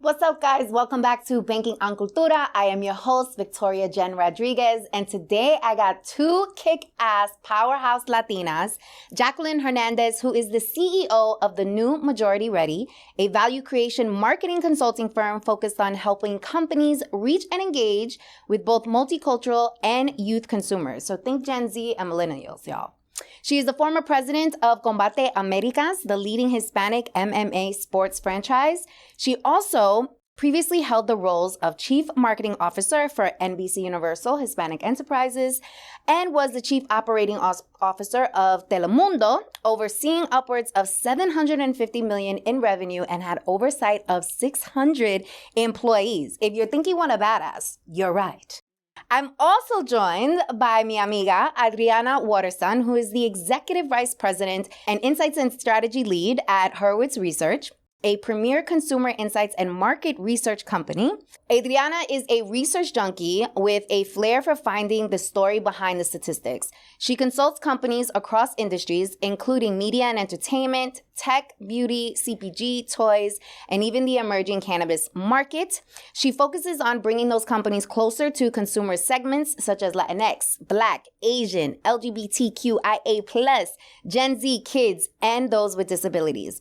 What's up, guys? Welcome back to Banking on Cultura. I am your host, Victoria Jenn Rodriguez, and today I got two kick-ass powerhouse Latinas, Jacqueline Hernández, who is the CEO of the new Majority Ready, a value creation marketing consulting firm focused on helping companies reach and engage with both multicultural and youth consumers. So think Gen Z and millennials, y'all. She is the former president of Combate Americas, the leading Hispanic MMA sports franchise. She also previously held the roles of Chief Marketing Officer for NBC Universal Hispanic Enterprises and was the Chief Operating Officer of Telemundo, overseeing upwards of $750 million in revenue and had oversight of 600 employees. If you're thinking you want a badass, you're right. I'm also joined by mi amiga, Adriana Waterston, who is the Executive Vice President and Insights and Strategy Lead at Hurwitz Research, a premier consumer insights and market research company. Adriana is a research junkie with a flair for finding the story behind the statistics. She consults companies across industries, including media and entertainment, tech, beauty, CPG, toys, and even the emerging cannabis market. She focuses on bringing those companies closer to consumer segments such as Latinx, Black, Asian, LGBTQIA+, Gen Z kids, and those with disabilities.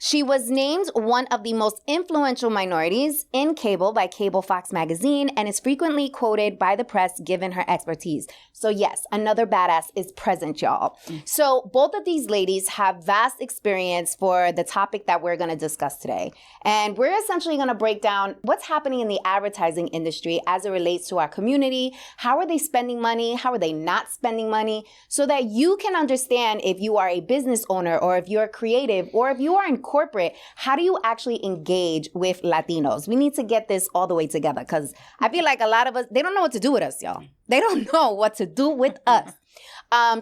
She was named one of the most influential minorities in cable by Cable Fox magazine and is frequently quoted by the press given her expertise. So yes, another badass is present, y'all. So both of these ladies have vast experience for the topic that we're going to discuss today. And we're essentially going to break down what's happening in the advertising industry as it relates to our community. How are they spending money? How are they not spending money? So that you can understand if you are a business owner or if you're creative or if you are in corporate, how do you actually engage with Latinos? We need to get this all the way together because I feel like a lot of us, they don't know what to do with us, y'all. They don't know what to do with us.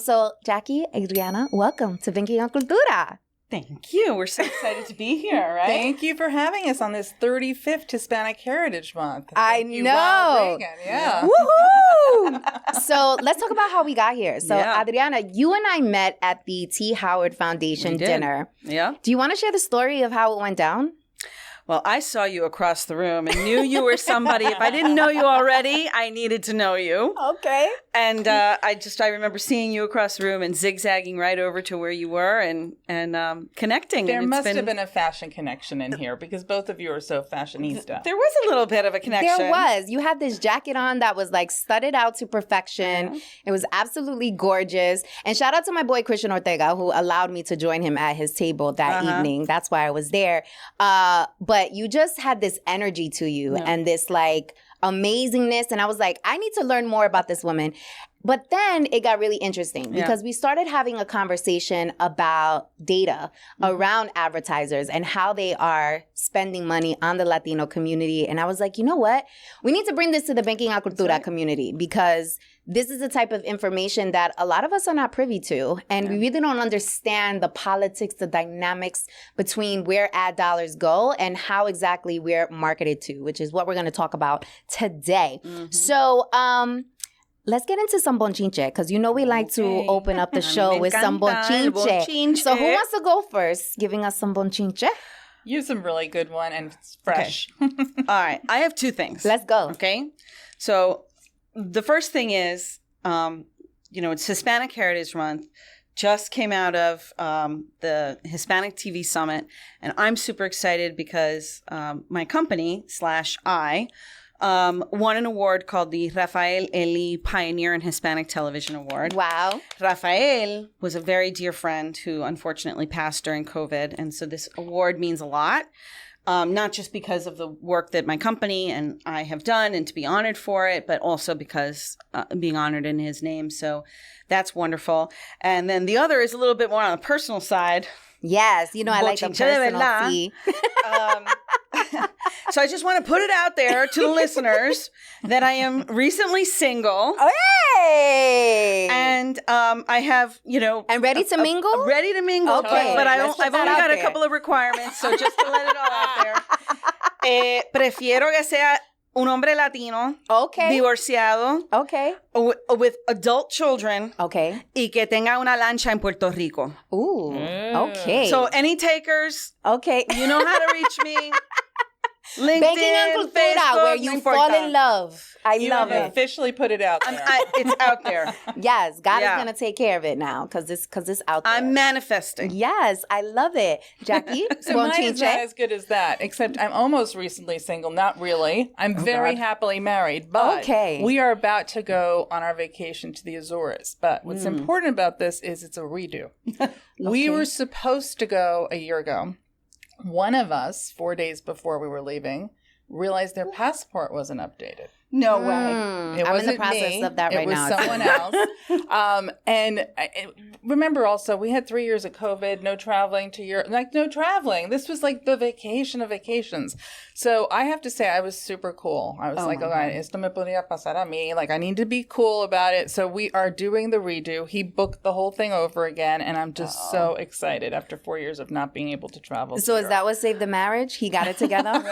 So Jackie, Adriana, welcome to Banking on Cultura. Thank you. We're so excited to be here, right? Thank you for having us on this 35th Hispanic Heritage Month. I know. Yeah. Woohoo! So let's talk about how we got here. So Adriana, you and I met at the T. Howard Foundation dinner. Yeah. Do you want to share the story of how it went down? Well, I saw you across the room and knew you were somebody. If I didn't know you already, I needed to know you. Okay. And I remember seeing you across the room and zigzagging right over to where you were and connecting. There must have been a fashion connection in here because both of you are so fashionista. There was a little bit of a connection. There was. You had this jacket on that was like studded out to perfection. Yeah. It was absolutely gorgeous. And shout out to my boy Christian Ortega who allowed me to join him at his table that evening. That's why I was there. But you just had this energy to you and this like amazingness. And I was like, I need to learn more about this woman. But then it got really interesting because we started having a conversation about data around advertisers and how they are spending money on the Latino community. And I was like, you know what? We need to bring this to the Banking on Cultura community because this is the type of information that a lot of us are not privy to. And we really don't understand the politics, the dynamics between where ad dollars go and how exactly we're marketed to, which is what we're going to talk about today. So, let's get into some bonchinche, because you know we like to open up the show with some bonchinche. So who wants to go first, giving us some bonchinche? You have some really good one, and it's fresh. Okay. All right. I have two things. Let's go. Okay. So the first thing is, it's Hispanic Heritage Month. Just came out of the Hispanic TV Summit, and I'm super excited because my company /I won an award called the Rafael Eli Pioneer in Hispanic Television Award. Wow. Rafael was a very dear friend who unfortunately passed during COVID. And so this award means a lot, not just because of the work that my company and I have done and to be honored for it, but also because being honored in his name. So that's wonderful. And then the other is a little bit more on the personal side. Yes, I like the personal. So I just want to put it out there to the listeners that I am recently single. Hey! And I have, And ready to mingle? Ready to mingle. Okay. But I've only got a couple of requirements, so just to let it all out there. Prefiero que sea un hombre latino. Okay. Divorciado. Okay. With adult children. Okay. Y que tenga una lancha en Puerto Rico. Ooh. Okay. So any takers. Okay. You know how to reach me. LinkedIn, Banking and Cultura, Facebook, where you fall in love. I love it. Officially put it out there. It's out there. Yes, God is gonna take care of it now because it's out there. I'm manifesting. Yes, I love it, Jackie. So mine is not as good as that, except I'm almost recently single. Not really. I'm very happily married, but we are about to go on our vacation to the Azores. But what's important about this is it's a redo. We were supposed to go a year ago. One of us, 4 days before we were leaving, realized their passport wasn't updated. No way. I'm in the process of that right now. It was someone else. And remember also, we had 3 years of COVID, no traveling to Europe, no traveling. This was like the vacation of vacations. So I have to say, I was super cool. I was esto me podría pasar a mí. Like, I need to be cool about it. So we are doing the redo. He booked the whole thing over again. And I'm just so excited after 4 years of not being able to travel. So is that what saved the marriage? He got it together?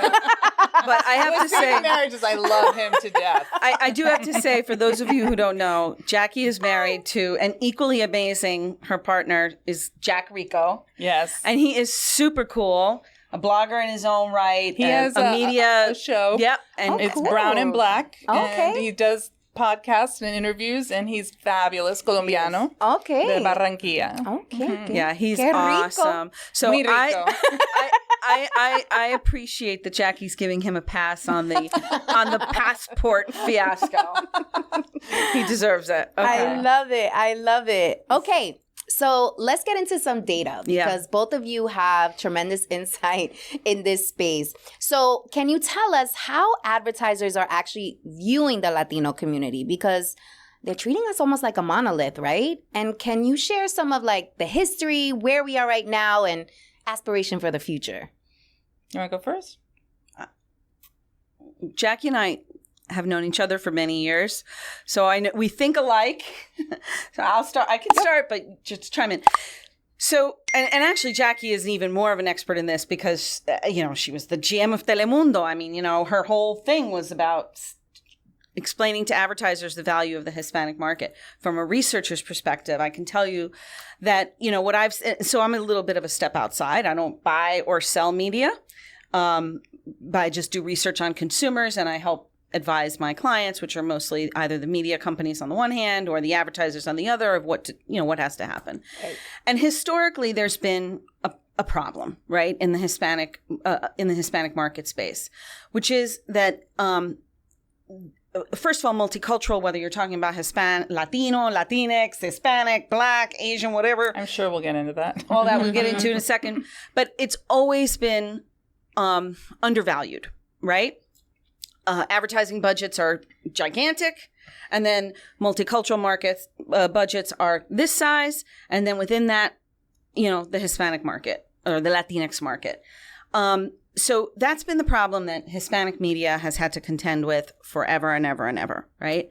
But I have to say, marriages, I love him to death. I do have to say, for those of you who don't know, Jackie is married to an equally amazing, her partner is Jack Rico. Yes. And he is super cool, a blogger in his own right. He has a media show. Yep. And it's Brown and Black. Okay. And he does podcasts and interviews, and he's fabulous, Colombiano. Okay. De Barranquilla. Okay. Yeah, he's Qué rico. awesome. So Muy rico. I appreciate that Jackie's giving him a pass on the passport fiasco. He deserves it. Okay. I love it. Okay. So let's get into some data because both of you have tremendous insight in this space. So can you tell us how advertisers are actually viewing the Latino community? Because they're treating us almost like a monolith, right? And can you share some of like the history, where we are right now, and aspiration for the future? You want to go first? Jackie and I have known each other for many years, so I know we think alike. So I'll start. I can start, but just chime in. So, and actually, Jackie is even more of an expert in this because she was the GM of Telemundo. I mean, her whole thing was about explaining to advertisers the value of the Hispanic market. From a researcher's perspective, I can tell you that so I'm a little bit of a step outside. I don't buy or sell media, but I just do research on consumers, and I help advise my clients, which are mostly either the media companies on the one hand or the advertisers on the other, of what has to happen. Right. And historically, there's been a problem, right, in the Hispanic market space, which is that first of all, multicultural, whether you're talking about Latino, Latinx, Hispanic, Black, Asian, whatever. I'm sure we'll get into that. All that we'll get into in a second. But it's always been undervalued, right? Advertising budgets are gigantic, and then multicultural markets budgets are this size, and then within that, the Hispanic market or the Latinx market. So that's been the problem that Hispanic media has had to contend with forever and ever and ever, right?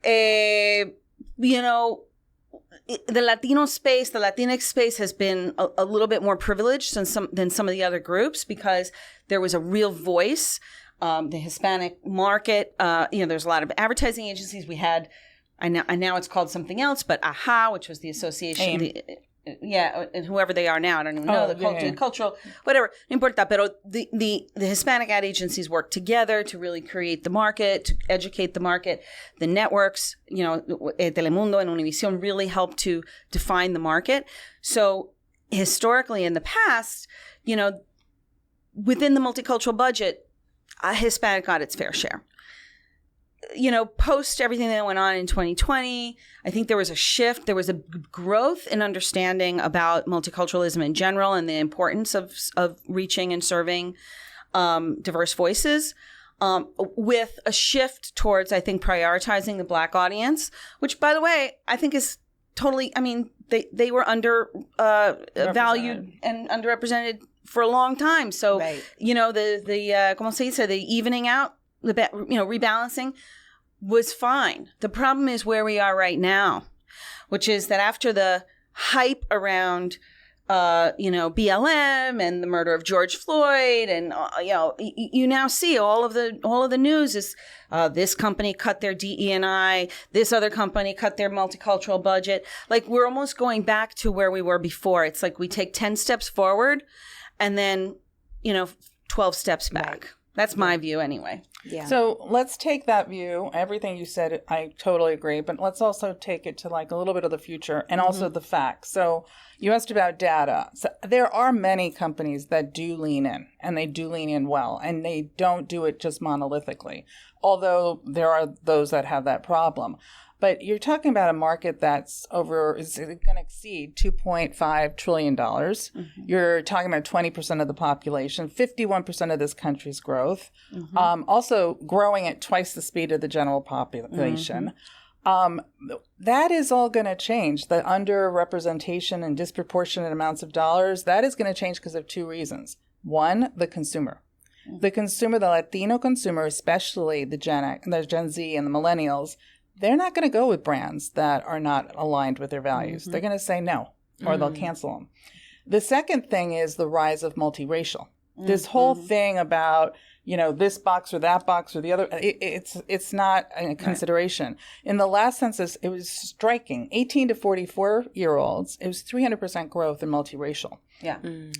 The Latino space, the Latinx space has been a little bit more privileged than some of the other groups because there was a real voice. The Hispanic market, there's a lot of advertising agencies. We had, now it's called something else, but AHA, which was the association, and whoever they are now, I don't even know, cultural, whatever, no importa, pero the Hispanic ad agencies work together to really create the market, to educate the market. The networks, Telemundo and Univision really help to define the market. So historically in the past, within the multicultural budget, Hispanic got its fair share. Post everything that went on in 2020, I think there was a shift. There was a growth in understanding about multiculturalism in general and the importance of reaching and serving diverse voices, with a shift towards, I think, prioritizing the Black audience, which, by the way, I think is totally, they were valued and underrepresented for a long time. So, right. ¿Cómo se dice? The evening out, rebalancing was fine. The problem is where we are right now, which is that after the hype around, BLM and the murder of George Floyd, and you now see all of the news is this company cut their DE&I, this other company cut their multicultural budget. Like, we're almost going back to where we were before. It's like we take 10 steps forward, and then 12 steps back. Right. That's my view anyway. Yeah. So let's take that view. Everything you said, I totally agree. But let's also take it to like a little bit of the future and also the facts. So you asked about data. So there are many companies that do lean in, and they do lean in well, and they don't do it just monolithically, although there are those that have that problem. But you're talking about a market that's is going to exceed $2.5 trillion. You're talking about 20% of the population, 51% of this country's growth, also growing at twice the speed of the general population. That is all going to change. The underrepresentation and disproportionate amounts of dollars, that is going to change because of two reasons. One, the consumer. The consumer, the Latino consumer, especially the Gen Z and the millennials, they're not going to go with brands that are not aligned with their values. They're going to say no, or they'll cancel them. The second thing is the rise of multiracial. This whole thing about, this box or that box or the other, it's not a consideration. Right. In the last census, it was striking. 18 to 44-year-olds, it was 300% growth in multiracial. Yeah.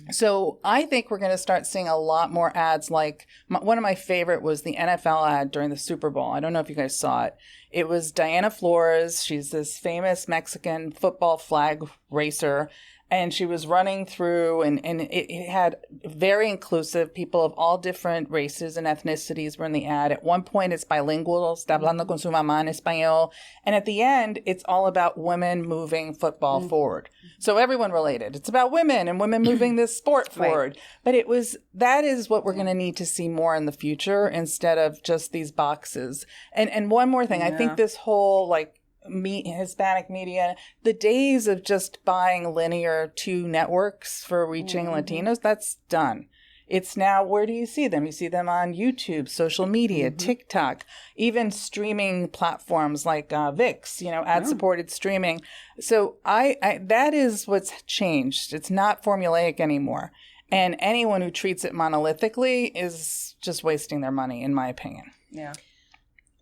So I think we're going to start seeing a lot more ads. Like one of my favorite was the NFL ad during the Super Bowl. I don't know if you guys saw it. It was Diana Flores. She's this famous Mexican football flag racer. And she was running through, and it had very inclusive people of all different races and ethnicities were in the ad. At one point, it's bilingual, está hablando con su mamá en español. And at the end, it's all about women moving football forward. So everyone related. It's about women and women moving this sport forward. Right. But that is what we're going to need to see more in the future instead of just these boxes. And one more thing, I think this whole Hispanic media, the days of just buying linear 2 networks for reaching Latinos, that's done. It's now, where do you see them? You see them on YouTube, social media, TikTok, even streaming platforms like VIX, ad-supported streaming. So that is what's changed. It's not formulaic anymore. And anyone who treats it monolithically is just wasting their money, in my opinion. Yeah.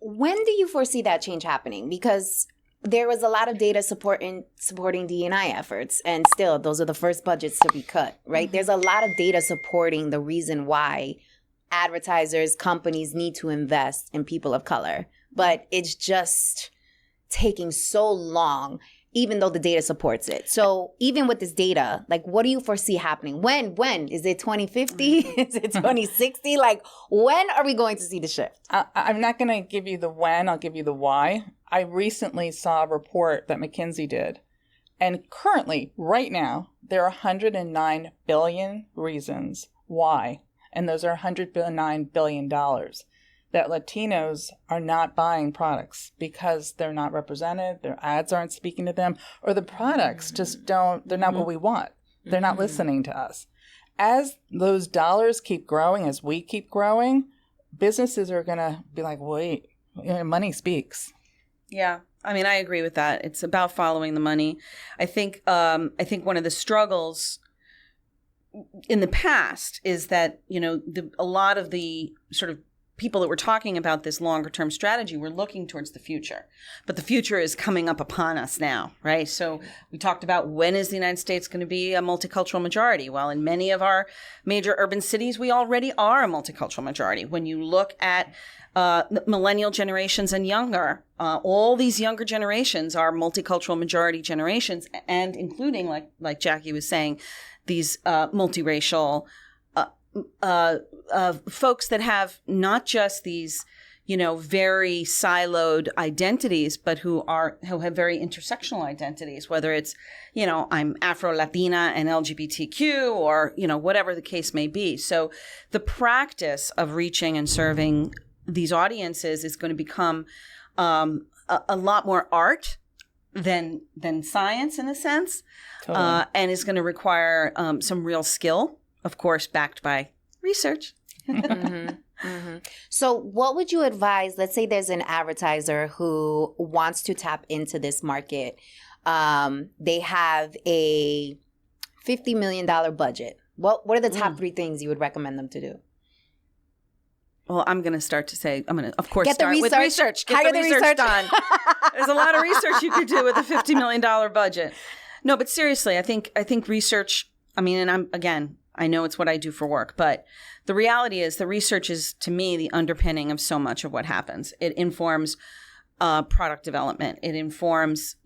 When do you foresee that change happening? Because there was a lot of data supporting D&I efforts, and still, those are the first budgets to be cut, right? There's a lot of data supporting the reason why advertisers, companies need to invest in people of color. But it's just taking so long, even though the data supports it. So even with this data, what do you foresee happening? When? Is it 2050? Is it 2060? When are we going to see the shift? I'm not going to give you the when, I'll give you the why. I recently saw a report that McKinsey did. And currently, right now, there are 109 billion reasons why. And those are $109 billion that Latinos are not buying products because they're not represented, their ads aren't speaking to them, or the products just they're not what we want. They're not listening to us. As those dollars keep growing, as we keep growing, businesses are going to be like, wait, money speaks. Yeah. I mean, I agree with that. It's about following the money. I think one of the struggles in the past is that, a lot of the sort of people that were talking about this longer term strategy were looking towards the future. But the future is coming up upon us now, right? So we talked about, when is the United States going to be a multicultural majority? Well, in many of our major urban cities, we already are a multicultural majority. When you look at millennial generations and younger, all these younger generations are multicultural majority generations, and including, like Jackie was saying, these multiracial folks that have not just these, very siloed identities, but who have very intersectional identities, whether it's, I'm Afro-Latina and LGBTQ, or, whatever the case may be. So the practice of reaching and serving these audiences is going to become a lot more art than science, in a sense, totally. And is going to require some real skill, of course, backed by research. So what would you advise? Let's say there's an advertiser who wants to tap into this market. They have a $50 million budget. What are the top 3 things you would recommend them to do? Well, I'm going to start to say, I'm going to, of course, start with research. Get the research done. There's a lot of research you could do with a $50 million budget. No, but seriously, I think research, and I know it's what I do for work, but the reality is the research is, to me, the underpinning of so much of what happens. It informs product development. It informs,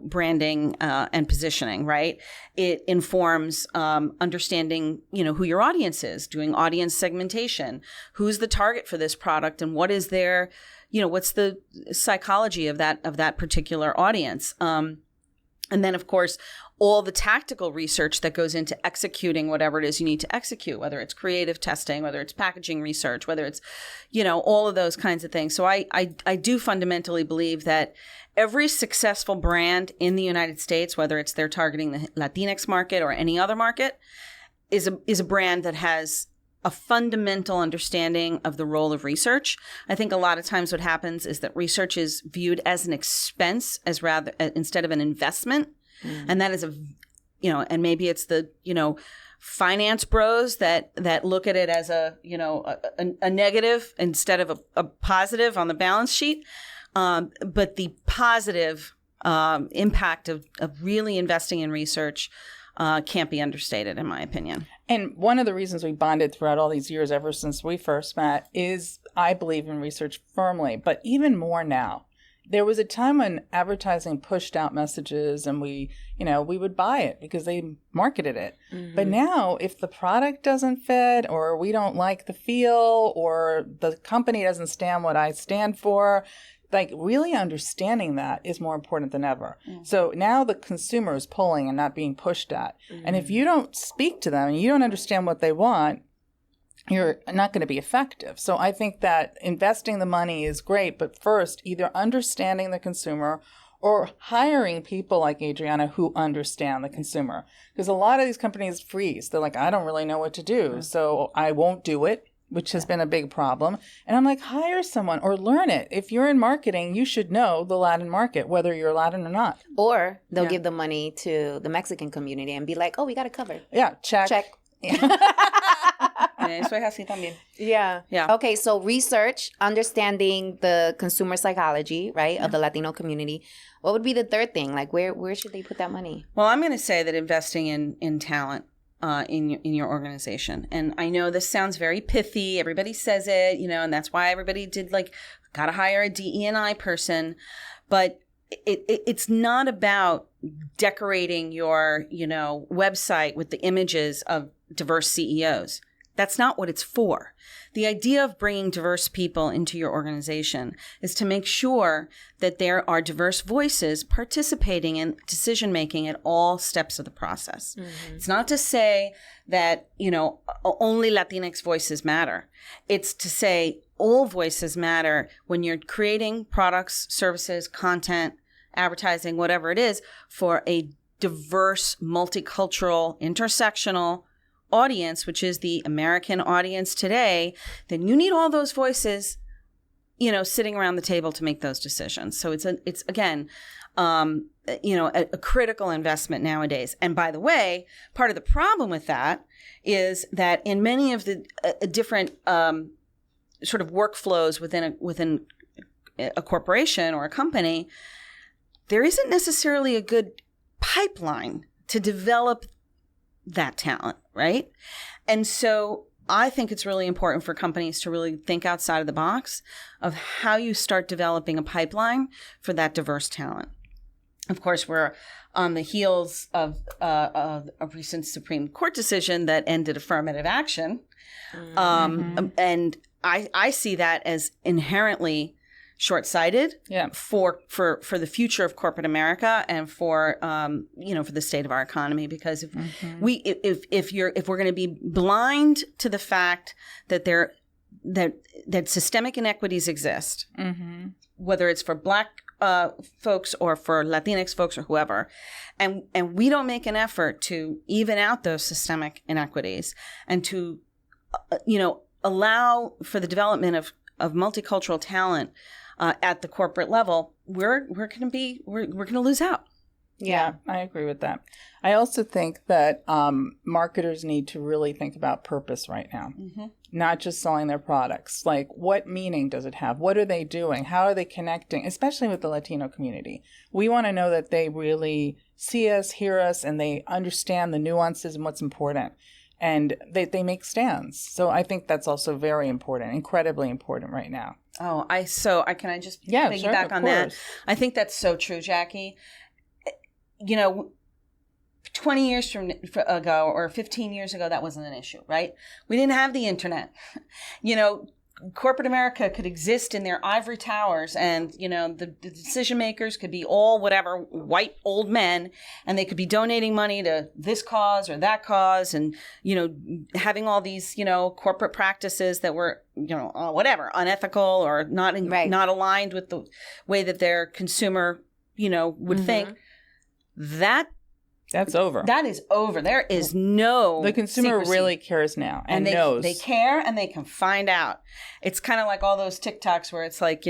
branding and positioning, right? It informs understanding, who your audience is, doing audience segmentation, who's the target for this product, and what is their, what's the psychology of that particular audience. And then, of course, all the tactical research that goes into executing whatever it is you need to execute, whether it's creative testing, whether it's packaging research, whether it's, all of those kinds of things. So I do fundamentally believe that every successful brand in the United States, whether it's they're targeting the Latinx market or any other market, is a brand that has a fundamental understanding of the role of research. I think a lot of times what happens is that research is viewed as an expense instead of an investment. And that is and maybe it's the, finance bros that look at it as a negative instead of a positive on the balance sheet. But the positive impact of really investing in research can't be understated, in my opinion. And one of the reasons we bonded throughout all these years, ever since we first met, is I believe in research firmly, but even more now. There was a time when advertising pushed out messages and we would buy it because they marketed it. Mm-hmm. But now if the product doesn't fit or we don't like the feel or the company doesn't stand what I stand for, like really understanding that is more important than ever. Mm-hmm. So now the consumer is pulling and not being pushed at. Mm-hmm. And if you don't speak to them and you don't understand what they want, you're not going to be effective. So I think that investing the money is great, but first either understanding the consumer or hiring people like Adriana who understand the consumer. Because a lot of these companies freeze. They're like, I don't really know what to do, so I won't do it, which has been a big problem. And I'm like, hire someone or learn it. If you're in marketing, you should know the Latin market, whether you're Latin or not. Or they'll give the money to the Mexican community and be like, oh, we got it covered. Yeah, check. Yeah. Yeah. Okay, so research, understanding the consumer psychology, right, of the Latino community. What would be the third thing? Like, where should they put that money? Well, I'm going to say that investing in talent in your organization. And I know this sounds very pithy. Everybody says it, and that's why everybody did got to hire a DE&I person. But it's not about decorating your, website with the images of diverse CEOs. That's not what it's for. The idea of bringing diverse people into your organization is to make sure that there are diverse voices participating in decision-making at all steps of the process. Mm-hmm. It's not to say that, only Latinx voices matter. It's to say all voices matter when you're creating products, services, content, advertising, whatever it is, for a diverse, multicultural, intersectional audience, which is the American audience today, then you need all those voices, sitting around the table to make those decisions. So it's again, a critical investment nowadays. And by the way, part of the problem with that is that in many of the different sort of workflows within a corporation or a company, there isn't necessarily a good pipeline to develop that talent, right? And so I think it's really important for companies to really think outside of the box of how you start developing a pipeline for that diverse talent. Of course, we're on the heels of a recent Supreme Court decision that ended affirmative action. Mm-hmm. And I see that as inherently short-sighted for the future of corporate America and for for the state of our economy, because if we're going to be blind to the fact that that systemic inequities exist, whether it's for Black folks or for Latinx folks or whoever, and we don't make an effort to even out those systemic inequities and to allow for the development of multicultural talent at the corporate level, we're going to lose out. Yeah, I agree with that. I also think that marketers need to really think about purpose right now, not just selling their products. Like, what meaning does it have? What are they doing? How are they connecting, especially with the Latino community? We want to know that they really see us, hear us, and they understand the nuances and what's important. and they make stands. So I think that's also very important, incredibly important right now. Oh, can I just piggyback sure, on that? I think that's so true, Jackie. 20 years ago or 15 years ago, that wasn't an issue, right? We didn't have the internet. Corporate America could exist in their ivory towers, and, the decision makers could be all whatever white old men, and they could be donating money to this cause or that cause, and, having all these, corporate practices that were, whatever, unethical or not aligned with the way that their consumer, would think. That's over. That is over. There is no The consumer secrecy. really cares now and knows. They care and they can find out. It's kind of like all those TikToks where it's like,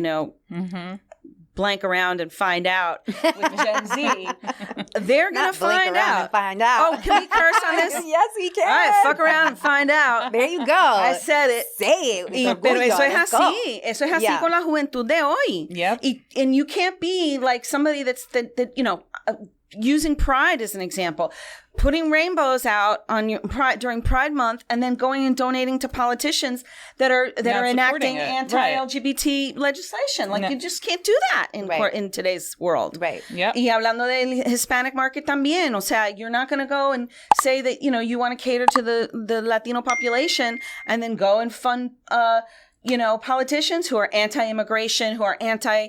blank around and find out with Gen Z. They're going to find out. Oh, can we curse on this? Yes, we can. All right, fuck around and find out. There you go. I said it. Say it. Pero eso es así. Eso es así con la juventud de hoy. Yep. And you can't be like somebody that using Pride as an example, putting rainbows out on your Pride during Pride Month, and then going and donating to politicians that are enacting anti-LGBT legislation. Like you just can't do that in today's world. Right. Yeah. Y hablando del Hispanic market también, o sea, you're not going to go and say that you want to cater to the Latino population and then go and fund politicians who are anti-immigration, who are anti.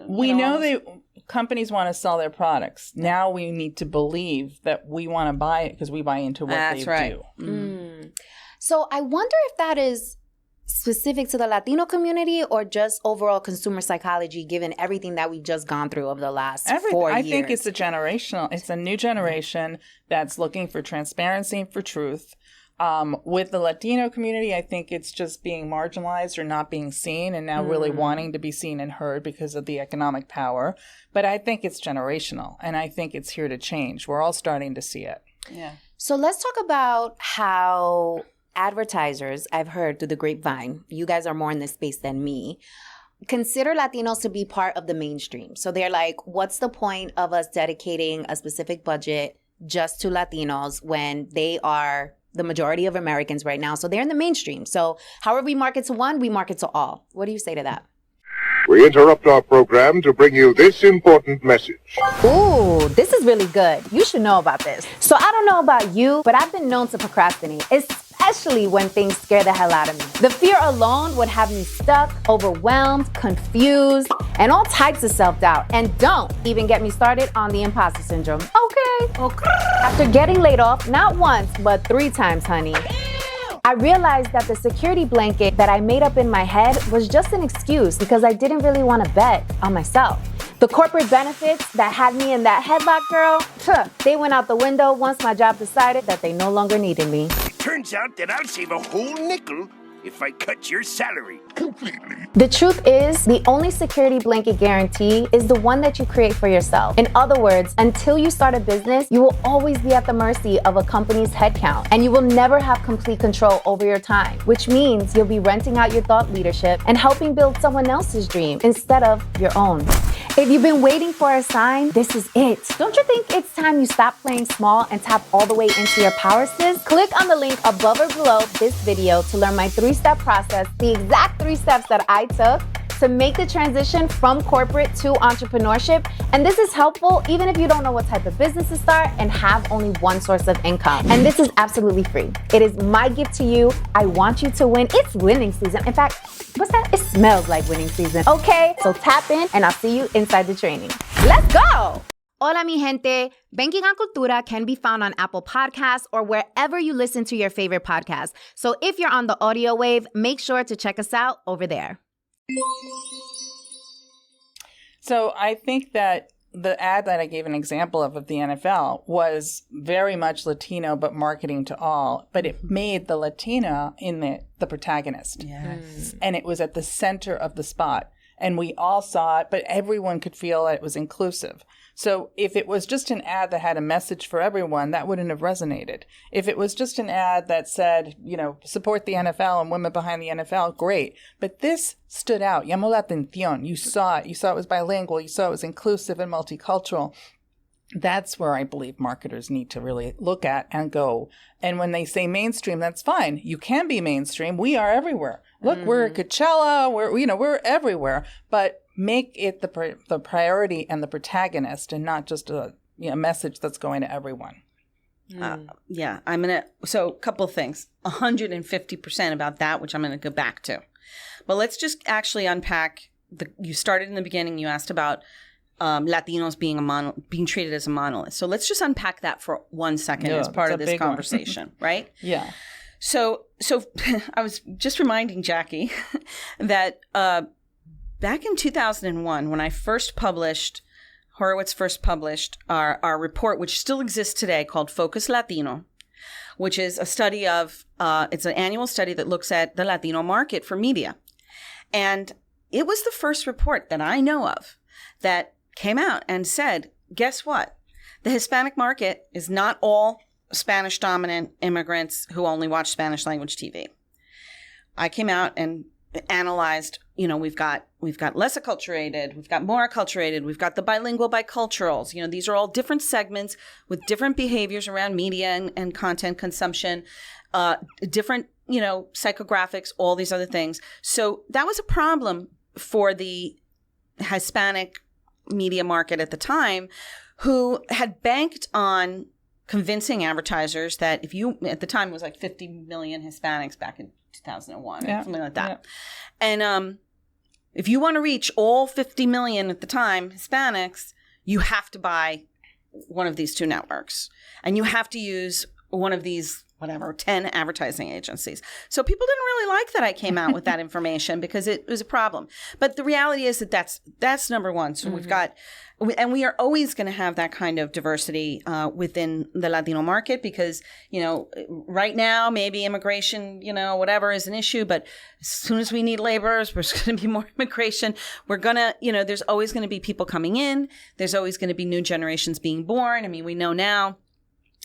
We know companies want to sell their products. Now we need to believe that we want to buy it because we buy into what they do. Mm. So I wonder if that is specific to the Latino community or just overall consumer psychology, given everything that we've just gone through over the last 4 years. I think it's it's a new generation that's looking for transparency and for truth. With the Latino community, I think it's just being marginalized or not being seen, and now really wanting to be seen and heard because of the economic power. But I think it's generational, and I think it's here to change. We're all starting to see it. Yeah. So let's talk about how advertisers, I've heard through the grapevine, you guys are more in this space than me, consider Latinos to be part of the mainstream. So they're like, what's the point of us dedicating a specific budget just to Latinos when they are the majority of Americans right now? So they're in the mainstream. So however we market to one, we market to all. What do you say to that? We interrupt our program to bring you this important message. Ooh, this is really good. You should know about this. So I don't know about you, but I've been known to procrastinate, especially when things scare the hell out of me. The fear alone would have me stuck, overwhelmed, confused, and all types of self-doubt. And don't even get me started on the imposter syndrome. Okay. After getting laid off, not once, but 3 times, honey, I realized that the security blanket that I made up in my head was just an excuse because I didn't really want to bet on myself. The corporate benefits that had me in that headlock, girl, they went out the window once my job decided that they no longer needed me. Turns out that I'll save a whole nickel if I cut your salary completely. The truth is, the only security blanket guarantee is the one that you create for yourself. In other words, until you start a business, you will always be at the mercy of a company's headcount, and you will never have complete control over your time, which means you'll be renting out your thought leadership and helping build someone else's dream instead of your own. If you've been waiting for a sign, this is it. Don't you think it's time you stop playing small and tap all the way into your power, sis? Click on the link above or below this video to learn my 3-step process, the exact 3 steps that I took to make the transition from corporate to entrepreneurship. And this is helpful even if you don't know what type of business to start and have only one source of income. And this is absolutely free. It is my gift to you. I want you to win. It's winning season. In fact, what's that? It smells like winning season. Okay, so tap in and I'll see you inside the training. Let's go! Hola, mi gente. Banking on Cultura can be found on Apple Podcasts or wherever you listen to your favorite podcast. So if you're on the audio wave, make sure to check us out over there. So I think that the ad that I gave an example of the NFL was very much Latino, but marketing to all. But it made the Latina in the protagonist. Yes. And it was at the center of the spot. And we all saw it, but everyone could feel that it was inclusive. So if it was just an ad that had a message for everyone, that wouldn't have resonated. If it was just an ad that said, support the NFL and women behind the NFL, great. But this stood out. Llamó la atención. You saw it. You saw it was bilingual. You saw it was inclusive and multicultural. That's where I believe marketers need to really look at and go. And when they say mainstream, that's fine. You can be mainstream. We are everywhere. Look, we're at Coachella. We're everywhere. But make it the priority and the protagonist, and not just a message that's going to everyone. So a couple of things. 150% about that, which I'm going to go back to. But let's just actually unpack. You started in the beginning. You asked about Latinos being treated as a monolith. So let's just unpack that for 1 second as part of this conversation, right? Yeah. So I was just reminding Jackie that back in 2001, when Horowitz first published our report, which still exists today, called Focus Latino, which is a study of, it's an annual study that looks at the Latino market for media. And it was the first report that I know of that came out and said, guess what? The Hispanic market is not all Spanish dominant immigrants who only watch Spanish language TV. I came out and analyzed, we've got less acculturated, we've got more acculturated, we've got the bilingual biculturals. These are all different segments with different behaviors around media and content consumption, different, psychographics, all these other things. So that was a problem for the Hispanic media market at the time, who had banked on convincing advertisers that at the time it was like 50 million Hispanics back in 2001, something like that. Yeah. And if you want to reach all 50 million at the time Hispanics, you have to buy one of these two networks, and you have to use one of these 10 advertising agencies. So people didn't really like that I came out with that information, because it was a problem. But the reality is that that's number one. So we've got, and we are always going to have that kind of diversity within the Latino market, because, right now, maybe immigration, whatever is an issue, but as soon as we need laborers, there's going to be more immigration. We're going to, there's always going to be people coming in. There's always going to be new generations being born. I mean, we know now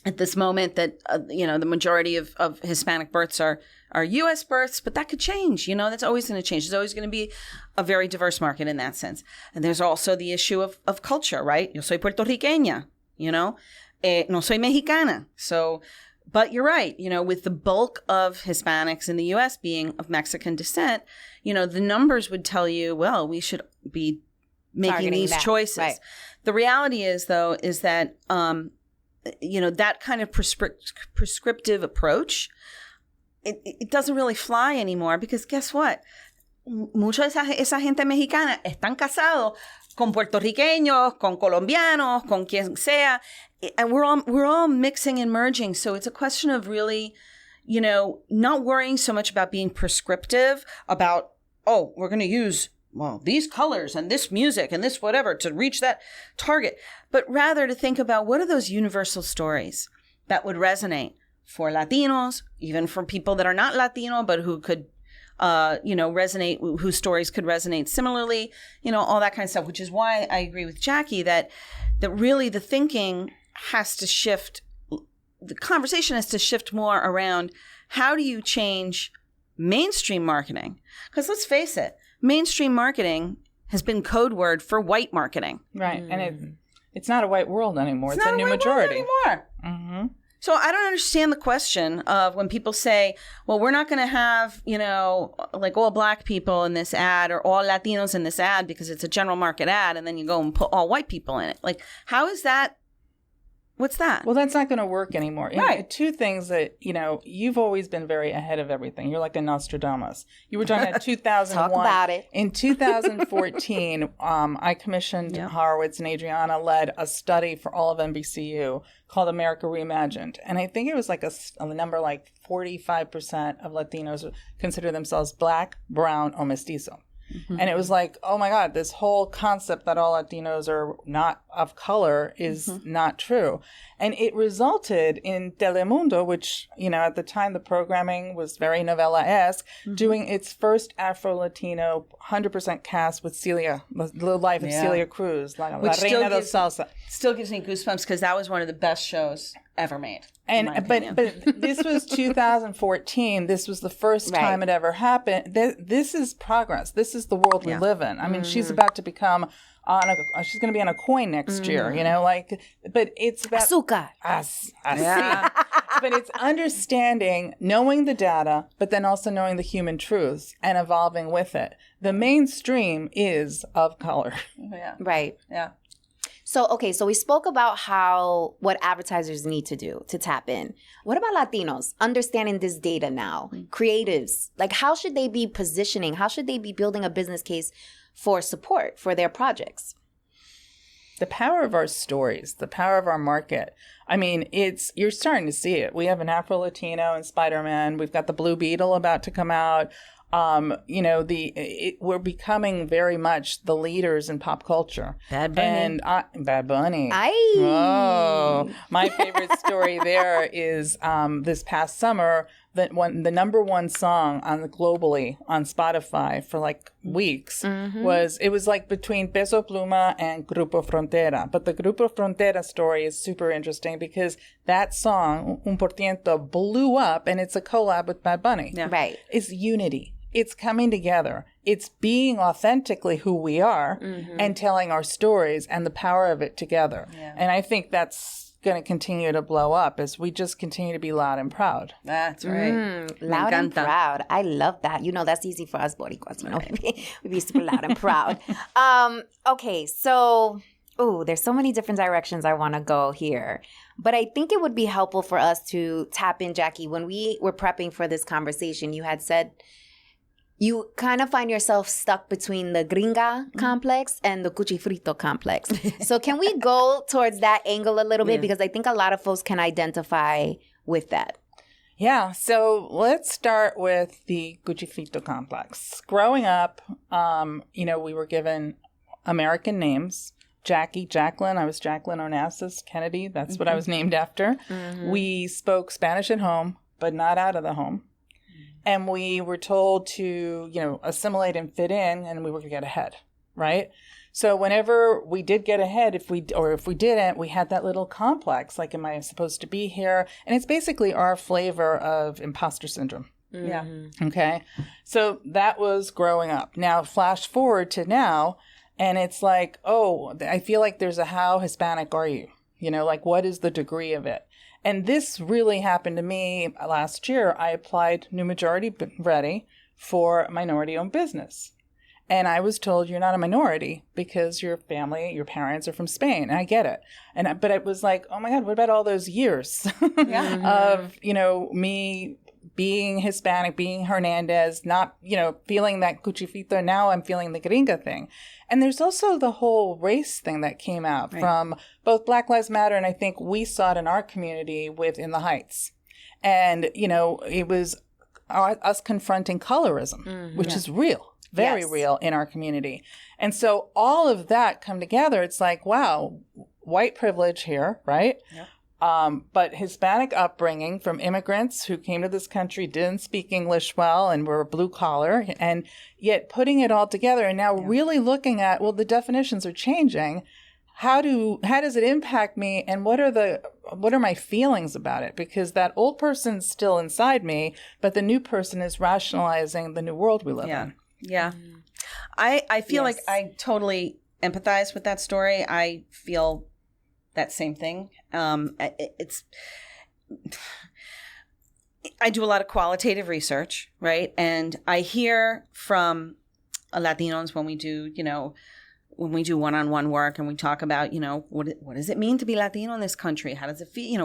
at this moment that, the majority of Hispanic births are U.S. births, but that could change. That's always going to change. There's always going to be a very diverse market in that sense. And there's also the issue of culture, right? Yo soy puertorriqueña, no soy mexicana. So, but you're right, with the bulk of Hispanics in the U.S. being of Mexican descent, the numbers would tell you, well, we should be making these choices. Right. The reality is, though, is that, that kind of prescriptive approach, it doesn't really fly anymore, because guess what? Mucha de esa gente mexicana están casados con puertorriqueños, con colombianos, con quien sea, and we're all mixing and merging. So it's a question of really, not worrying so much about being prescriptive about, we're going to use these colors and this music and this whatever to reach that target, but rather to think about what are those universal stories that would resonate for Latinos, even for people that are not Latino, but who could, resonate, whose stories could resonate similarly, all that kind of stuff, which is why I agree with Jackie that really the thinking has to shift, the conversation has to shift more around how do you change mainstream marketing? Because let's face it, mainstream marketing has been code word for white marketing. Right. And it's not a white world anymore. It's a new majority. Anymore. Mm-hmm. So I don't understand the question of when people say, well, we're not going to have, like all black people in this ad or all Latinos in this ad because it's a general market ad, and then you go and put all white people in it. Like, how is that? What's that? Well, that's not going to work anymore. Right. Two things that, you've always been very ahead of everything. You're like a Nostradamus. You were talking about 2001. Talk about it. In 2014, I commissioned Horowitz, and Adriana led a study for all of NBCU called America Reimagined. And I think it was like a number like 45% of Latinos consider themselves black, brown, or mestizo. Mm-hmm. And it was like, oh my God, this whole concept that all Latinos are not of color is not true. And it resulted in Telemundo, which, at the time the programming was very novela-esque, doing its first Afro-Latino 100% cast with Celia, the life of Celia Cruz, La Reina de Salsa. Still gives me goosebumps because that was one of the best shows ever made. And but this was 2014. This was the first time it ever happened. This is progress. This is the world we live in. I mean, she's about to become she's going to be on a coin next year, you know, like, but it's about Azúcar. But it's understanding, knowing the data, but then also knowing the human truths and evolving with it. The mainstream is of color. Yeah. Right. Yeah. So, okay, so we spoke about what advertisers need to do to tap in. What about Latinos understanding this data now? Creatives, like how should they be positioning? How should they be building a business case for support for their projects? The power of our stories, the power of our market. I mean, you're starting to see it. We have an Afro-Latino in Spider-Man. We've got the Blue Beetle about to come out. You know, we're becoming very much the leaders in pop culture. Bad Bunny. And Bad Bunny. Aye. Oh, my favorite story there is this past summer, the number one song globally on Spotify for like weeks was like between Peso Pluma and Grupo Frontera. But the Grupo Frontera story is super interesting because that song, 1%, blew up, and it's a collab with Bad Bunny. Yeah. Right. It's unity. It's coming together. It's being authentically who we are and telling our stories and the power of it together. Yeah. And I think that's going to continue to blow up as we just continue to be loud and proud. That's right. Loud and proud. I love that. You know, that's easy for us Boricuas. You know, we be super loud and proud. Okay, so, there's so many different directions I want to go here. But I think it would be helpful for us to tap in, Jackie. When we were prepping for this conversation, you had said you kind of find yourself stuck between the gringa complex and the cuchifrito complex. So can we go towards that angle a little bit? Because I think a lot of folks can identify with that. Yeah, so let's start with the cuchifrito complex. Growing up, you know, we were given American names. Jacqueline. I was Jacqueline Onassis Kennedy. That's what I was named after. We spoke Spanish at home, but not out of the home. And we were told to, you know, assimilate and fit in, and we were going to get ahead, right? So whenever we did get ahead, if we didn't, we had that little complex, like, am I supposed to be here? And it's basically our flavor of imposter syndrome. Yeah. Okay. So that was growing up. Now, flash forward to now, and it's like, I feel like there's a how Hispanic are you? You know, like, what is the degree of it? And this really happened to me last year. I applied New Majority Ready for minority-owned business. And I was told, you're not a minority because your family, your parents are from Spain. And I get it. But it was like, oh my God, what about all those years of, you know, me being Hispanic, being Hernández, not, you know, feeling that cuchifrito. Now I'm feeling the gringa thing. And there's also the whole race thing that came out from both Black Lives Matter, and I think we saw it in our community with In the Heights. And, you know, it was us confronting colorism, which is real, very real in our community. And so all of that come together. It's like, wow, white privilege here, right? Yeah. But Hispanic upbringing from immigrants who came to this country, didn't speak English well, and were blue collar, and yet putting it all together and now really looking at, well, the definitions are changing. How does it impact me, and what are my feelings about it? Because that old person's still inside me, but the new person is rationalizing the new world we live in. Yeah. I feel like I totally empathize with that story. I feel that same thing. I do a lot of qualitative research, right? And I hear from Latinos when we do, one-on-one work and we talk about, what does it mean to be Latino in this country? How does it feel?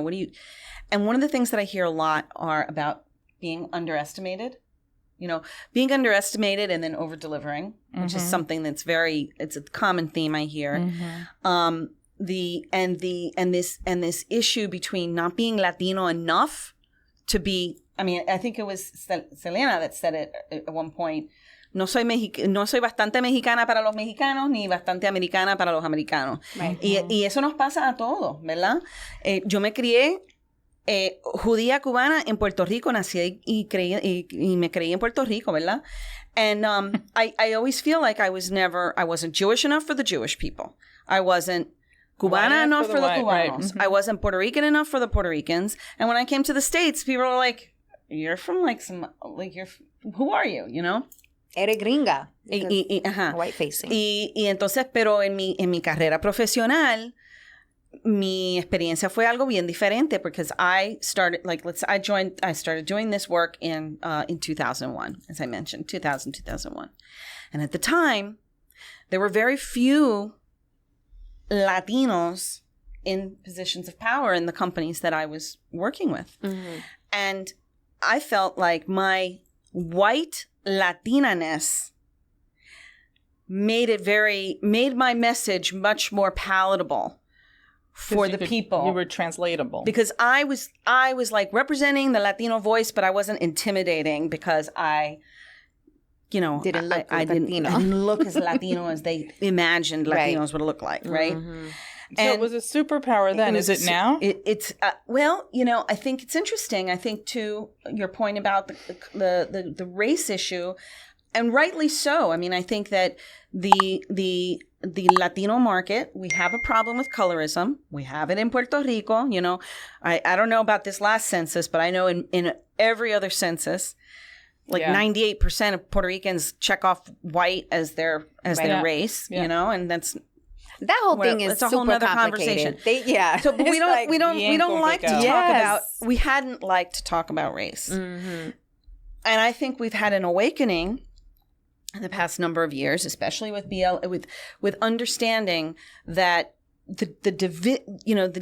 And one of the things that I hear a lot are about being underestimated, being underestimated and then over-delivering, which is something that's it's a common theme I hear. This issue between not being Latino enough to be, I think it was Selena that said it at one point, no soy bastante mexicana para los mexicanos ni bastante americana para los americanos. Right. Y eso nos pasa a todos, ¿verdad? Yo me crié judía cubana en Puerto Rico, nací y me creí en Puerto Rico, ¿verdad? And I always feel like I wasn't Jewish enough for the Jewish people. I wasn't Cubana enough for the white, Cubanos. right. Mm-hmm. I wasn't Puerto Rican enough for the Puerto Ricans. And when I came to the States, people were like, you're from like some, like, who are you, you know? Eres gringa. Ajá. White facing. Y entonces, pero en mi carrera profesional, mi experiencia fue algo bien diferente because I started, I started doing this work in 2001, as I mentioned, 2001. And at the time, there were very few Latinos in positions of power in the companies that I was working with. Mm-hmm. And I felt like my white Latinaness made my message much more palatable for the people. You were translatable. Because I was like representing the Latino voice, but I wasn't intimidating because I didn't look as Latino as they imagined Latinos would look like, right? Mm-hmm. So it was a superpower then. Is it now? It's I think it's interesting. I think to your point about the race issue, and rightly so. I mean, I think that the Latino market, we have a problem with colorism. We have it in Puerto Rico. You know, I don't know about this last census, but I know in every other census, 98% of Puerto Ricans check off white as their race. Yeah. You know, and that's. That whole thing is super complicated. So, but we don't like to talk about. We hadn't liked to talk about race, and I think we've had an awakening in the past number of years, especially with with understanding that the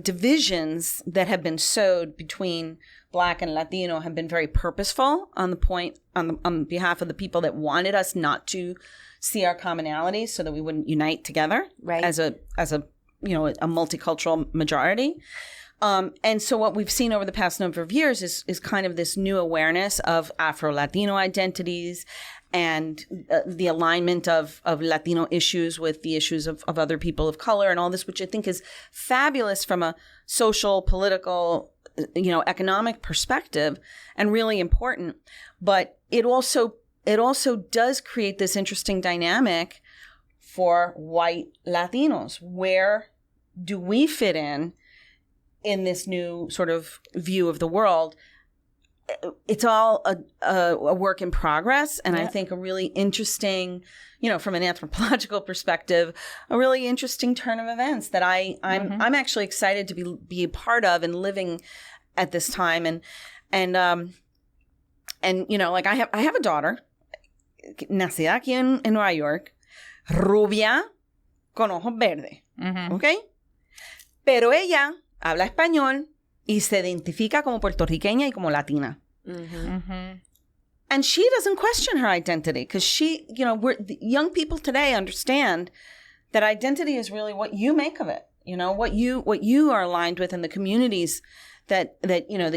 divisions that have been sowed between Black and Latino have been very purposeful on behalf of the people that wanted us not to see our commonalities so that we wouldn't unite together as a multicultural majority. And so what we've seen over the past number of years is kind of this new awareness of Afro-Latino identities and the alignment of Latino issues with the issues of other people of color and all this, which I think is fabulous from a social, political, economic perspective and really important. But it also does create this interesting dynamic for white Latinos. Where do we fit in this new sort of view of the world? It's all a work in progress. And I think a really interesting, from an anthropological perspective, a really interesting turn of events that I'm actually excited to be a part of and living at this time. And like I have a daughter, nacida aquí en Nueva York, rubia, con ojos verdes, ¿ok? Pero ella habla español y se identifica como puertorriqueña y como latina. And she doesn't question her identity because she, the young people today understand that identity is really what you make of it. What you are aligned with in the communities that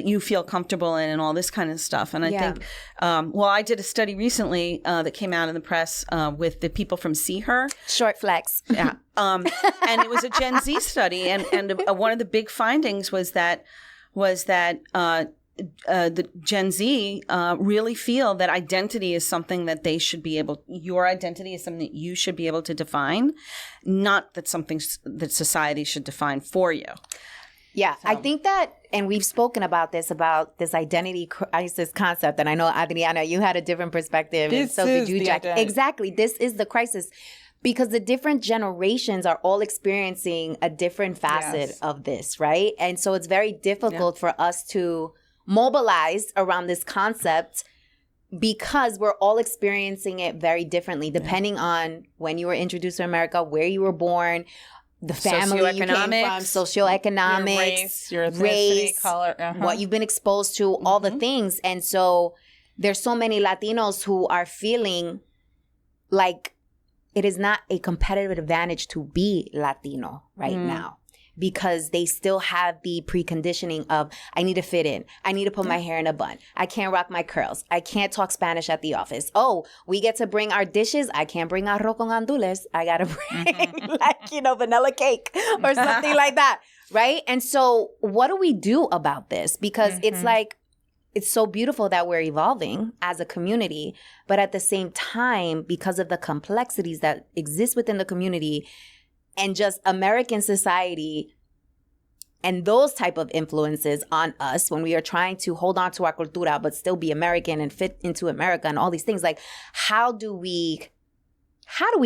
you feel comfortable in and all this kind of stuff. And I think, I did a study recently that came out in the press with the people from See Her. Short flex. Yeah. And it was a Gen Z study. And one of the big findings was that the Gen Z really feel that identity is something that they should be your identity is something that you should be able to define, not that something that society should define for you. Yeah, so. I think that, and we've spoken about this identity crisis concept, and I know, Adriana, you had a different perspective, and so did you, Jack. Exactly, this is the crisis, because the different generations are all experiencing a different facet of this, right? And so it's very difficult for us to mobilize around this concept because we're all experiencing it very differently, depending on when you were introduced to America, where you were born, the family you came from, socioeconomics, your ethnicity, race, color, what you've been exposed to, all the things. And so there's so many Latinos who are feeling like it is not a competitive advantage to be Latino right now because they still have the preconditioning of, I need to fit in. I need to put my hair in a bun. I can't rock my curls. I can't talk Spanish at the office. Oh, we get to bring our dishes. I can't bring arroz con gandules. I got to bring vanilla cake or something like that. Right? And so what do we do about this? Because it's like, it's so beautiful that we're evolving as a community, but at the same time, because of the complexities that exist within the community, and just American society and those type of influences on us when we are trying to hold on to our cultura but still be American and fit into America and all these things. Like, how do we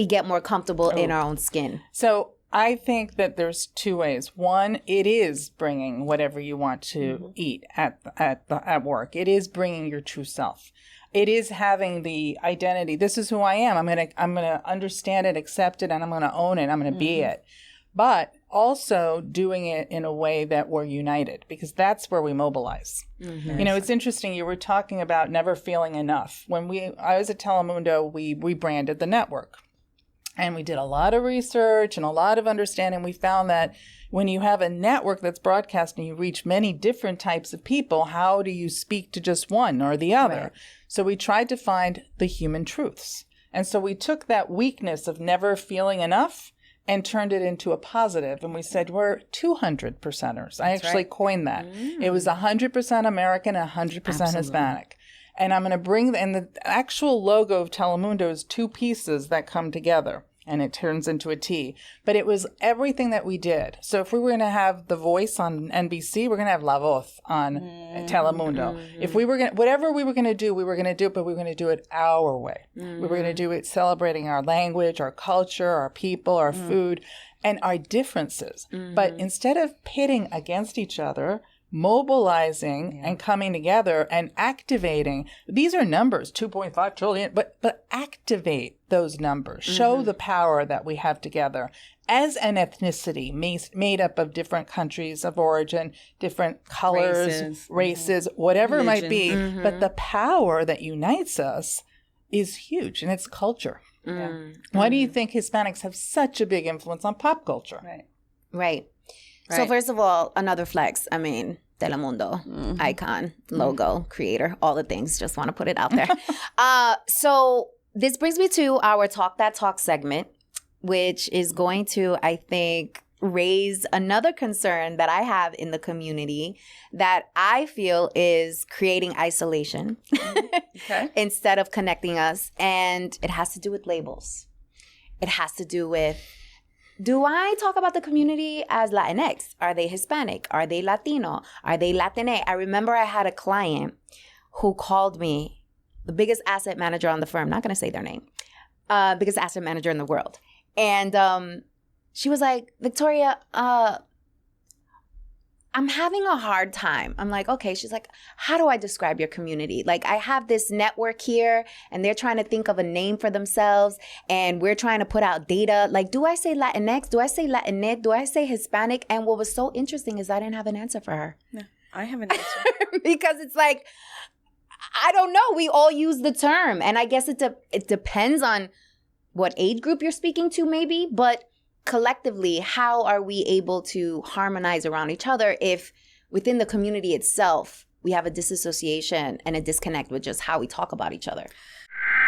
get more comfortable in our own skin? So I think that there's two ways. One, it is bringing whatever you want to eat at work. It is bringing your true self. It is having the identity. This is who I am. I'm gonna understand it, accept it, and I'm gonna own it. I'm gonna be it. But also doing it in a way that we're united, because that's where we mobilize. You know, it's interesting. You were talking about never feeling enough. When I was at Telemundo, we rebranded the network. And we did a lot of research and a lot of understanding. We found that when you have a network that's broadcasting, you reach many different types of people. How do you speak to just one or the other? Right. So we tried to find the human truths. And so we took that weakness of never feeling enough and turned it into a positive. And we said, we're 200%ers. I actually coined that. It was 100% American and 100% Hispanic. And I'm going to bring, and the actual logo of Telemundo is two pieces that come together, and it turns into a T. But it was everything that we did. So if we were going to have The Voice on NBC, we're going to have La Voz on Telemundo. If we were going to, whatever we were going to do, we were going to do it, but we were going to do it our way. We were going to do it celebrating our language, our culture, our people, our food, and our differences. But instead of pitting against each other, mobilizing and coming together and activating. These are numbers, 2.5 trillion, but activate those numbers. Show the power that we have together as an ethnicity made up of different countries of origin, different colors, races, whatever it might be. But the power that unites us is huge, and it's culture. Why do you think Hispanics have such a big influence on pop culture? Right. So first of all, another flex. I mean, Telemundo, icon, logo, creator, all the things. Just want to put it out there. So this brings me to our Talk That Talk segment, which is going to, I think, raise another concern that I have in the community that I feel is creating isolation instead of connecting us. And it has to do with labels. It has to do with, do I talk about the community as Latinx? Are they Hispanic? Are they Latino? Are they Latine? I remember I had a client who called me, the biggest asset manager on the firm, not going to say their name, biggest asset manager in the world. And she was like, Victoria, I'm having a hard time. I'm like, okay. She's like, how do I describe your community? Like, I have this network here and they're trying to think of a name for themselves and we're trying to put out data. Like, do I say Latinx? Do I say Latinx? Do I say Hispanic? And what was so interesting is I didn't have an answer for her. No, I have an answer. Because it's like, I don't know. We all use the term. And I guess it depends on what age group you're speaking to maybe, but collectively, how are we able to harmonize around each other if within the community itself, we have a disassociation and a disconnect with just how we talk about each other?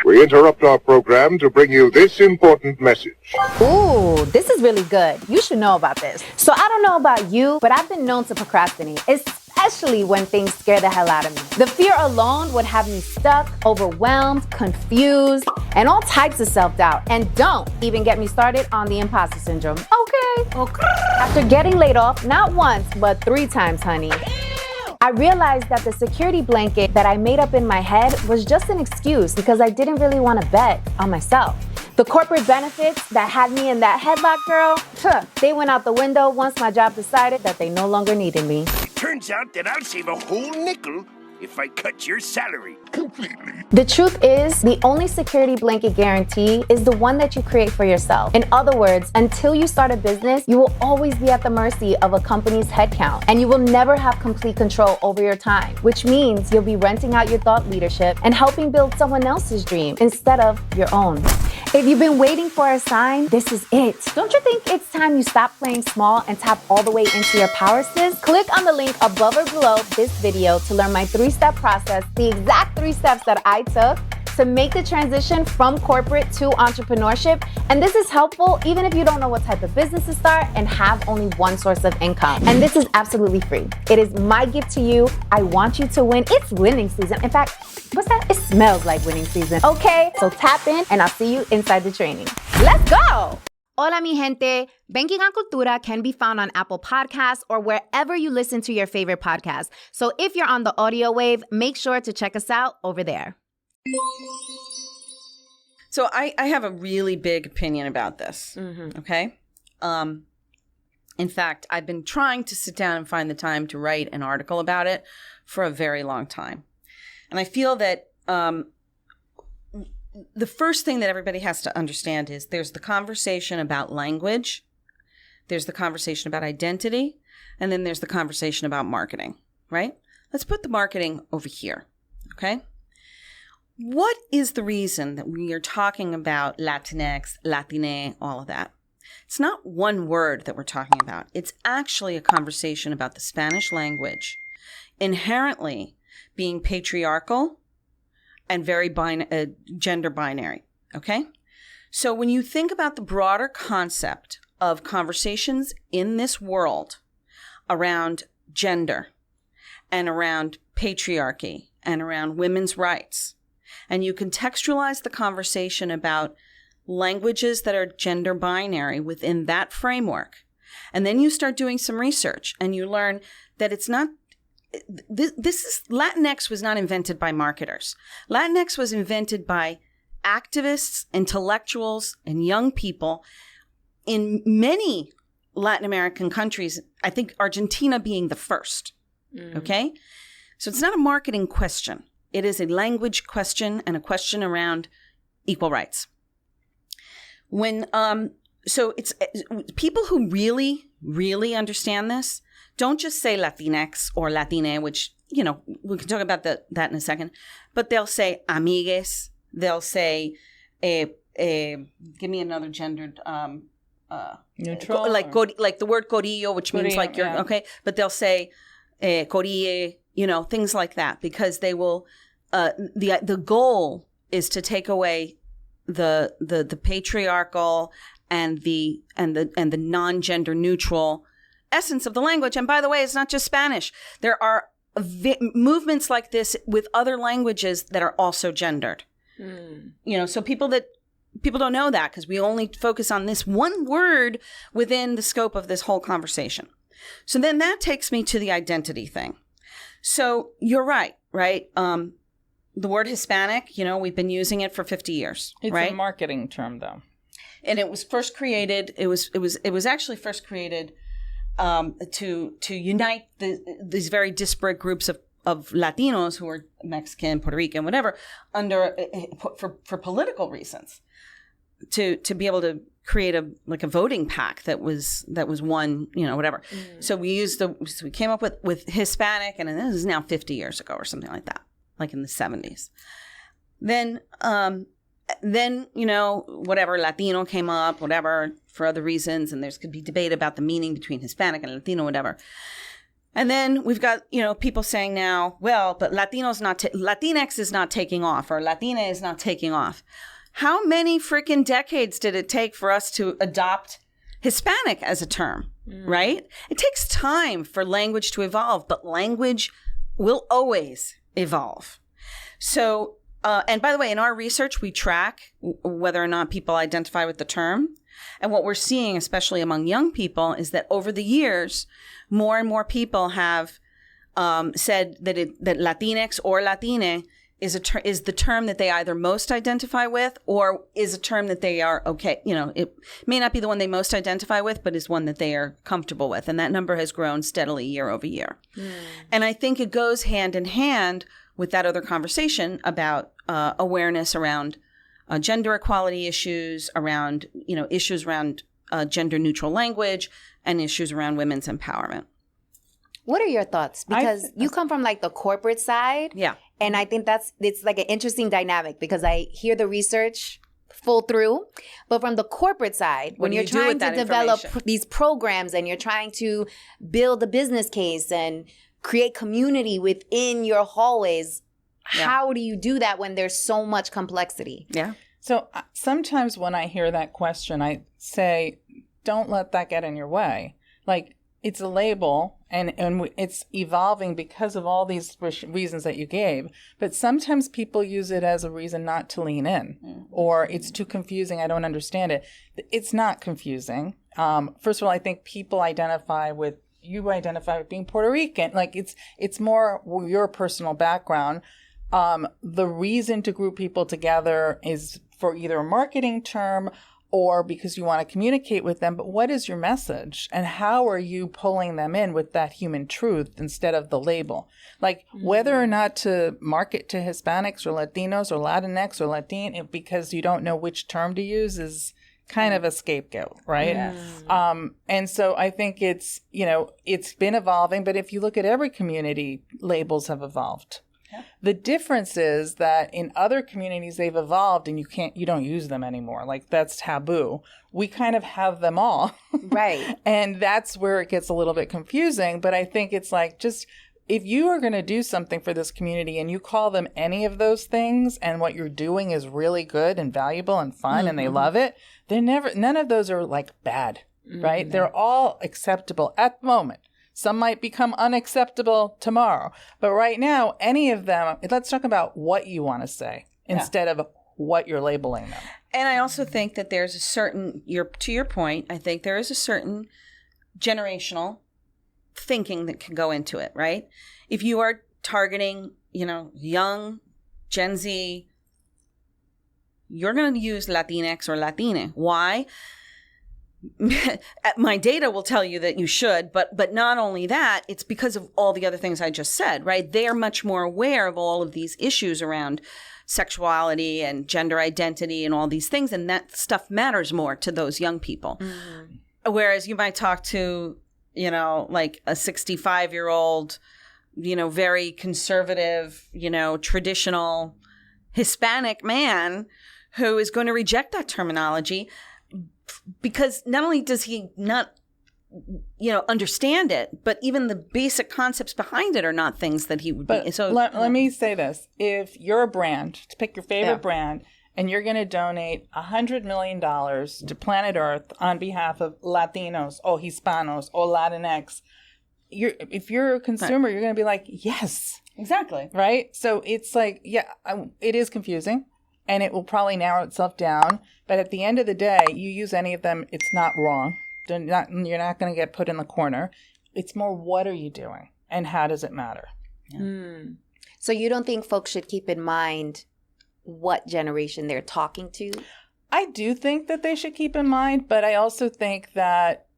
We interrupt our program to bring you this important message. Ooh, this is really good. You should know about this. So I don't know about you, but I've been known to procrastinate, especially when things scare the hell out of me. The fear alone would have me stuck, overwhelmed, confused, and all types of self-doubt. And don't even get me started on the imposter syndrome. Okay. After getting laid off, not once, but 3 times, honey, I realized that the security blanket that I made up in my head was just an excuse because I didn't really want to bet on myself. The corporate benefits that had me in that headlock, girl, they went out the window once my job decided that they no longer needed me. It turns out that I'll save a whole nickel if I cut your salary completely. The truth is, the only security blanket guarantee is the one that you create for yourself. In other words, until you start a business, you will always be at the mercy of a company's headcount, and you will never have complete control over your time, which means you'll be renting out your thought leadership and helping build someone else's dream instead of your own. If you've been waiting for a sign, this is it. Don't you think it's time you stop playing small and tap all the way into your power, sis? Click on the link above or below this video to learn my 3-step process, the exact 3 steps that I took to make the transition from corporate to entrepreneurship. And this is helpful even if you don't know what type of business to start and have only one source of income. And this is absolutely free. It is my gift to you. I want you to win. It's winning season. In fact, what's that? It smells like winning season. Okay, so tap in and I'll see you inside the training. Let's go. Hola, mi gente. Banking on Cultura can be found on Apple Podcasts or wherever you listen to your favorite podcast. So if you're on the audio wave, make sure to check us out over there. So I have a really big opinion about this, okay? In fact, I've been trying to sit down and find the time to write an article about it for a very long time. And I feel that the first thing that everybody has to understand is there's the conversation about language, there's the conversation about identity, and then there's the conversation about marketing, right? Let's put the marketing over here, okay? What is the reason that we are talking about Latinx, Latine, all of that? It's not one word that we're talking about. It's actually a conversation about the Spanish language inherently being patriarchal and very gender binary, okay? So when you think about the broader concept of conversations in this world around gender and around patriarchy and around women's rights, and you contextualize the conversation about languages that are gender binary within that framework, and then you start doing some research and you learn that it's not Latinx was not invented by marketers. Latinx was invented by activists, intellectuals, and young people in many Latin American countries, I think Argentina being the first, okay? So it's not a marketing question. It is a language question and a question around equal rights. So it's people who really, really understand this don't just say Latinx or Latine, which, you know, we can talk about that in a second, but they'll say amigues, they'll say, give me another gendered, neutral, like the word corillo, which means like you're, okay, but they'll say corille, you know, things like that, because they will, the goal is to take away the patriarchal and the non-gender neutral essence of the language. And by the way, it's not just Spanish. There are movements like this with other languages that are also gendered. You know, so people don't know that because we only focus on this one word within the scope of this whole conversation. So then that takes me to the identity thing. So you're right? The word Hispanic, you know, we've been using it for 50 years. It's right? a marketing term, though. And it was first created. It was actually first created to unite these very disparate groups of Latinos who are Mexican, Puerto Rican, whatever, under for political reasons, to be able to create a voting pack that was one, you know, whatever. So we came up with Hispanic, and this is now 50 years ago or something like that, like in the 70s. Then, you know, whatever, Latino came up, whatever, for other reasons, and could be debate about the meaning between Hispanic and Latino, whatever. And then we've got, you know, people saying now, well, but Latinx is not taking off, or Latina is not taking off. How many freaking decades did it take for us to adopt Hispanic as a term, right? It takes time for language to evolve, but language will always evolve. So, and by the way, in our research, we track whether or not people identify with the term. And what we're seeing, especially among young people, is that over the years, more and more people have said that Latinx or Latine is the term that they either most identify with, or is a term that they are okay. You know, it may not be the one they most identify with, but is one that they are comfortable with. And that number has grown steadily year over year. And I think it goes hand in hand with that other conversation about awareness around gender equality issues, around, you know, issues around gender neutral language, and issues around women's empowerment. What are your thoughts? Because you come from like the corporate side. Yeah. And I think it's like an interesting dynamic, because I hear the research full through, but from the corporate side, when you're trying to develop these programs and you're trying to build a business case and create community within your hallways, how do you do that when there's so much complexity? Yeah. So sometimes when I hear that question, I say, don't let that get in your way. Like, it's a label, and it's evolving because of all these reasons that you gave. But sometimes people use it as a reason not to lean in, or it's too confusing. I don't understand it. It's not confusing. First of all, I think people identify with being Puerto Rican. Like it's more your personal background. The reason to group people together is for either a marketing term or because you want to communicate with them. But what is your message? And how are you pulling them in with that human truth instead of the label? Like whether or not to market to Hispanics or Latinos or Latinx or Latin because you don't know which term to use is kind of a scapegoat, right? Yes. And so I think it's been evolving. But if you look at every community, labels have evolved. The difference is that in other communities they've evolved and you don't use them anymore. Like that's taboo. We kind of have them all. Right. And that's where it gets a little bit confusing. But I think it's like just if you are going to do something for this community and you call them any of those things and what you're doing is really good and valuable and fun and they love it, none of those are like bad, right? They're all acceptable at the moment. Some might become unacceptable tomorrow. But right now, any of them, let's talk about what you want to say instead of what you're labeling them. And I also think that there's a certain, to your point, I think there is a certain generational thinking that can go into it, right? If you are targeting, young Gen Z, you're going to use Latinx or Latina. Why? My data will tell you that you should, but not only that, it's because of all the other things I just said, right? They're much more aware of all of these issues around sexuality and gender identity and all these things, and that stuff matters more to those young people. Whereas you might talk to, like a 65-year-old, very conservative, traditional Hispanic man who is going to reject that terminology because not only does he not, understand it, but even the basic concepts behind it are not things that he would be. So let me say this. If you're a brand, to pick your favorite brand, and you're going to donate $100 million to planet Earth on behalf of Latinos or Hispanos or Latinx, if you're a consumer, you're going to be like, yes. Exactly. Right? So it's like, it is confusing. And it will probably narrow itself down. But at the end of the day, you use any of them, it's not wrong. You're not going to get put in the corner. It's more, what are you doing? And how does it matter? Yeah. So you don't think folks should keep in mind what generation they're talking to? I do think that they should keep in mind. But I also think that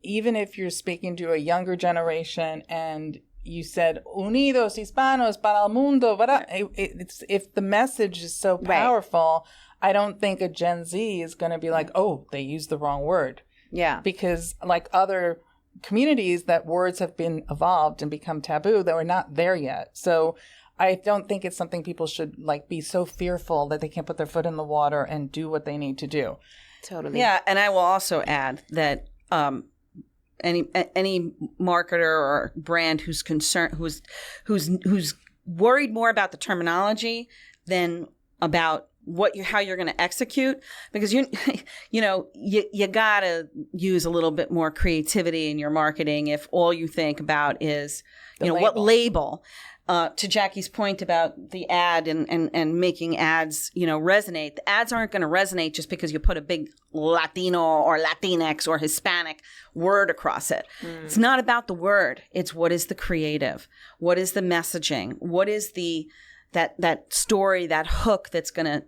even if you're speaking to a younger generation and you said Unidos Hispanos para el mundo, but if the message is so powerful, I don't think a Gen Z is going to be like, oh, they used the wrong word. Yeah. Because like other communities, that words have been evolved and become taboo that we're not there yet. So I don't think it's something people should like be so fearful that they can't put their foot in the water and do what they need to do. Totally. Yeah, and I will also add that any marketer or brand who's concerned, who's worried more about the terminology than about how you're going to execute, because you gotta use a little bit more creativity in your marketing if all you think about is what label. To Jackie's point about the ad and making ads, resonate. The ads aren't going to resonate just because you put a big Latino or Latinx or Hispanic word across it. It's not about the word. It's what is the creative? What is the messaging? What is that story, that hook that's gonna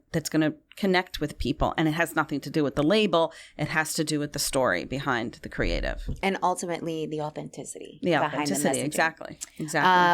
connect with people? And it has nothing to do with the label. It has to do with the story behind the creative. And ultimately the authenticity. The authenticity, exactly.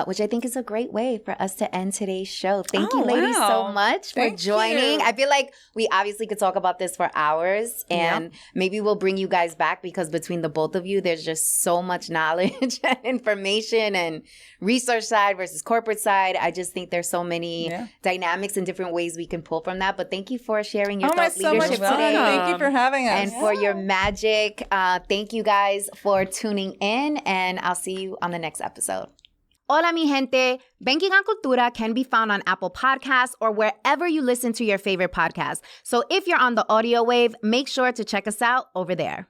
Which I think is a great way for us to end today's show. Thank you ladies so much for joining. I feel like we obviously could talk about this for hours, and maybe we'll bring you guys back because between the both of you, there's just so much knowledge and information and research side versus corporate side. I just think there's so many dynamics and different ways we can pull from that. But thank you for sharing your thought leadership today. Thank you for having us. And for your magic. Thank you guys for tuning in, and I'll see you on the next episode. Hola, mi gente. Banking on Cultura can be found on Apple Podcasts or wherever you listen to your favorite podcast. So if you're on the audio wave, make sure to check us out over there.